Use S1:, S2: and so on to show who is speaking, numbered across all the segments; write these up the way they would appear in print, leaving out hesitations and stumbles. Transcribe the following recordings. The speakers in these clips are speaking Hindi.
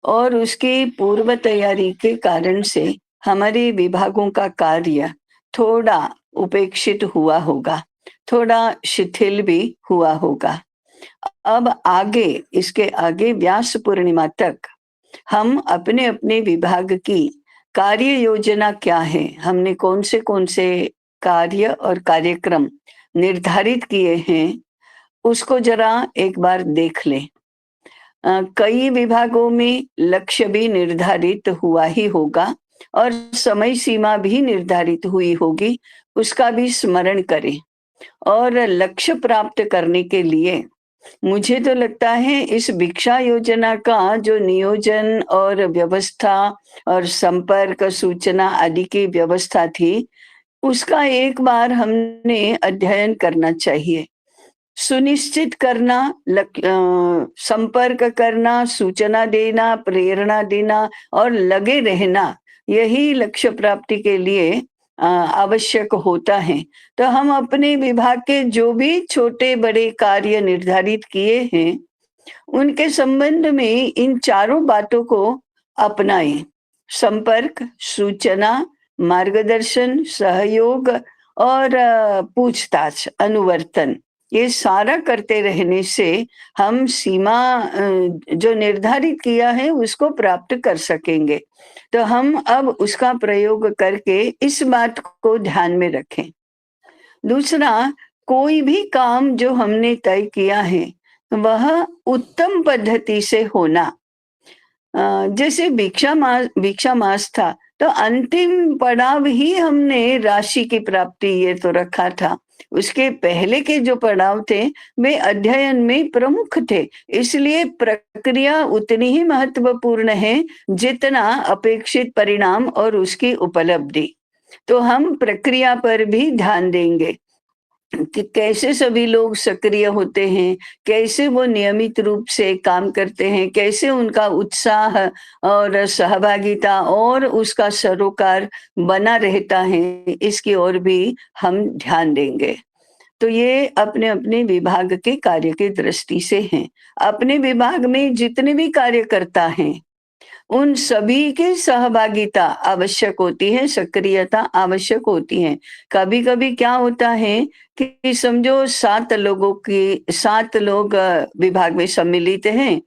S1: और उसकी पूर्व तैयारी के कारण से हमारे विभागों का कार्य थोड़ा उपेक्षित हुआ होगा, थोड़ा शिथिल भी हुआ होगा। अब आगे, इसके आगे व्यास पूर्णिमा तक हम अपने-अपने विभाग की कार्य योजना क्या है, हमने कौन से कार्य और कार्यक्रम निर्धारित किए हैं, उसको ज़रा एक बार देख लें। कई विभागों में लक्ष्य भी निर्धारित हुआ ही होगा और समय सीमा भी निर्धारित हुई होगी, उसका भी स्मरण करें। और लक्ष्य प्राप्त करने के लिए मुझे तो लगता है इस भिक्षा योजना का जो नियोजन और व्यवस्था और संपर्क, सूचना आदि की व्यवस्था थी, उसका एक बार हमने अध्ययन करना चाहिए। सुनिश्चित करना, संपर्क करना, सूचना देना, प्रेरणा देना और लगे रहना, यही लक्ष्य प्राप्ति के लिए आवश्यक होता है। तो हम अपने विभाग के जो भी छोटे-बड़े कार्य निर्धारित किए हैं, उनके संबंध में इन चारों बातों को अपनाएँ। संपर्क, सूचना, मार्गदर्शन, सहयोग और पूछताछ, अनुवर्तन, ये सारा करते रहने से हम सीमा जो निर्धारित किया है उसको प्राप्त कर सकेंगे। तो हम अब उसका प्रयोग करके इस बात को ध्यान में रखें। दूसरा, कोई भी काम जो हमने तय किया है, वह उत्तम पद्धति से होना। जैसे भिक्षा मास था, तो अंतिम पड़ाव ही हमने राशि की प्राप्ति ये तो रखा था। उसके पहले के जो पड़ाव थे, वे अध्ययन में प्रमुख थे। इसलिए प्रक्रिया उतनी ही महत्वपूर्ण है, जितना अपेक्षित परिणाम और उसकी उपलब्धि। तो हम प्रक्रिया पर भी ध्यान देंगे। कि कैसे सभी लोग सक्रिय होते हैं, कैसे वो नियमित रूप से काम करते हैं, कैसे उनका उत्साह और सहभागिता और उसका सरोकार बना रहता है, इसकी ओर भी हम ध्यान देंगे। तो ये अपने-अपने विभाग के कार्य की दृष्टि से हैं। अपने विभाग में जितने भी कार्यकर्ता हैं, उन सभी की सहभागिता आवश्यक होती है, सक्रियता आवश्यक होती है। कभी-कभी क्या होता है कि समझो 7 लोग विभाग में सम्मिलित हैं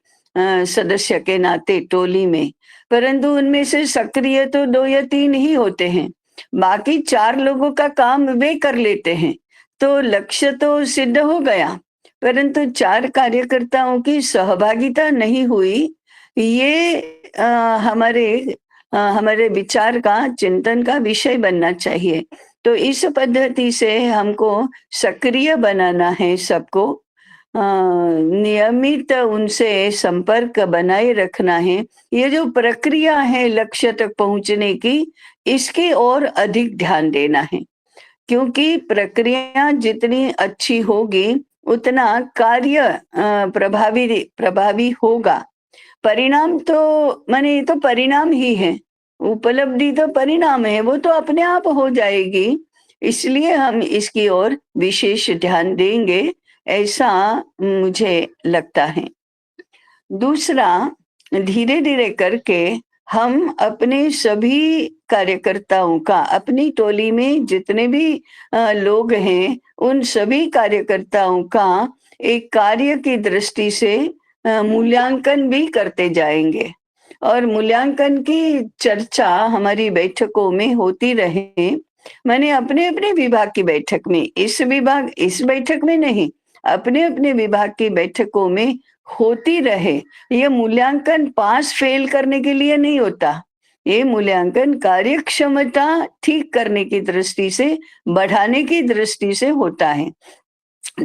S1: सदस्य के नाते टोली में, परंतु उनमें से सक्रिय तो 2 या 3 ही होते हैं। बाकी 4 लोगों का काम वे कर लेते हैं, तो लक्ष्य तो सिद्ध हो गया, परंतु 4 कार्यकर्ताओं की सहभागिता नहीं हुई, ये अ, हमारे हमारे विचार का, चिंतन का विषय बनना चाहिए। तो इस पद्धति से हमको सक्रिय बनाना है सबको, नियमित उनसे संपर्क बनाए रखना है। ये जो प्रक्रिया है लक्ष्य तक पहुँचने की, इसकी ओर अधिक ध्यान देना है। क्योंकि प्रक्रिया जितनी अच्छी होगी, उतना कार्य प्रभावी प्रभावी होगा। परिणाम तो माने ये तो परिणाम ही है, उपलब्धि तो परिणाम है, वो तो अपने आप हो जाएगी। इसलिए हम इसकी ओर विशेष ध्यान देंगे, ऐसा मुझे लगता है। दूसरा, धीरे-धीरे करके हम अपने सभी कार्यकर्ताओं का, अपनी टोली में जितने भी लोग हैं, उन सभी कार्यकर्ताओं का एक कार्य की दृष्टि से मूल्यांकन भी करते जाएँगे और मूल्यांकन की चर्चा हमारी बैठकों में होती रहे। मैंने अपने-अपने विभाग की बैठक में, इस बैठक में नहीं, अपने-अपने विभाग की बैठकों में होती रहे। ये मूल्यांकन पास फेल करने के लिए नहीं होता। ये मूल्यांकन कार्यक्षमता ठीक करने की दृष्टि से, बढ़ाने की दृष्टि से होता है।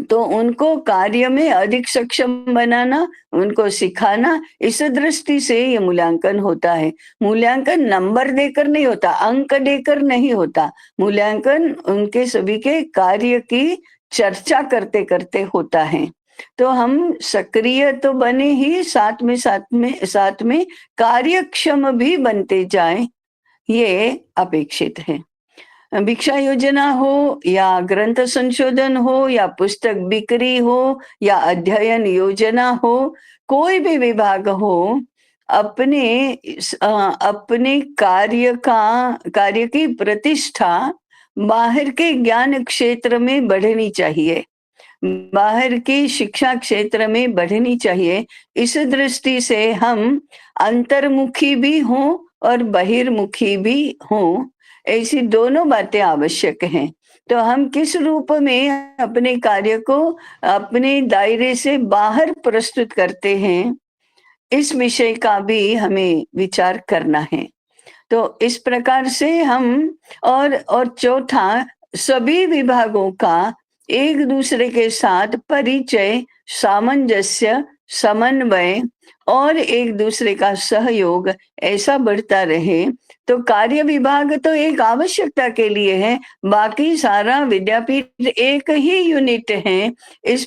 S1: तो उनको कार्य में अधिक सक्षम बनाना, उनको सिखाना, इस दृष्टि से ये मूल्यांकन होता है। मूल्यांकन नंबर देकर नहीं होता, अंक देकर नहीं होता। मूल्यांकन उनके सभी के कार्य की चर्चा करते-करते होता है। तो हम सक्रिय तो बने ही, साथ में कार्यक्षम भी बनते जाएँ, ये अपेक्षित है। भिक्षा योजना हो या ग्रंथ संशोधन हो या पुस्तक बिक्री हो या अध्ययन योजना हो, कोई भी विभाग हो, अपने कार्य की प्रतिष्ठा बाहर के ज्ञान क्षेत्र में बढ़नी चाहिए, बाहर की शिक्षा क्षेत्र में बढ़नी चाहिए। इस दृष्टि से हम अंतर्मुखी भी हों और बहिर्मुखी भी हों, ऐसी दोनों बातें आवश्यक हैं। तो हम किस रूप में अपने कार्य को अपने दायरे से बाहर प्रस्तुत करते हैं, इस विषय का भी हमें विचार करना है। तो इस प्रकार से हम और चौथा, सभी विभागों का एक दूसरे के साथ परिचय, सामंजस्य, समन्वय और एक दूसरे का सहयोग ऐसा बढ़ता रहे। तो कार्य विभाग तो एक आवश्यकता के लिए है, बाकी सारा विद्यापीठ एक ही यूनिट है। इस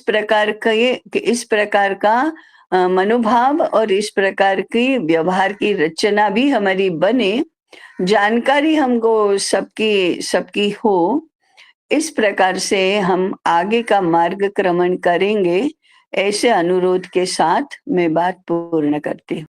S1: प्रकार का मनोभाव और इस प्रकार की व्यवहार की रचना भी हमारी बने, जानकारी हमको सबकी सबकी हो, इस प्रकार से हम आगे का मार्गक्रमण करेंगे। ऐसे अनुरोध के साथ मैं बात पूर्ण करती हूँ।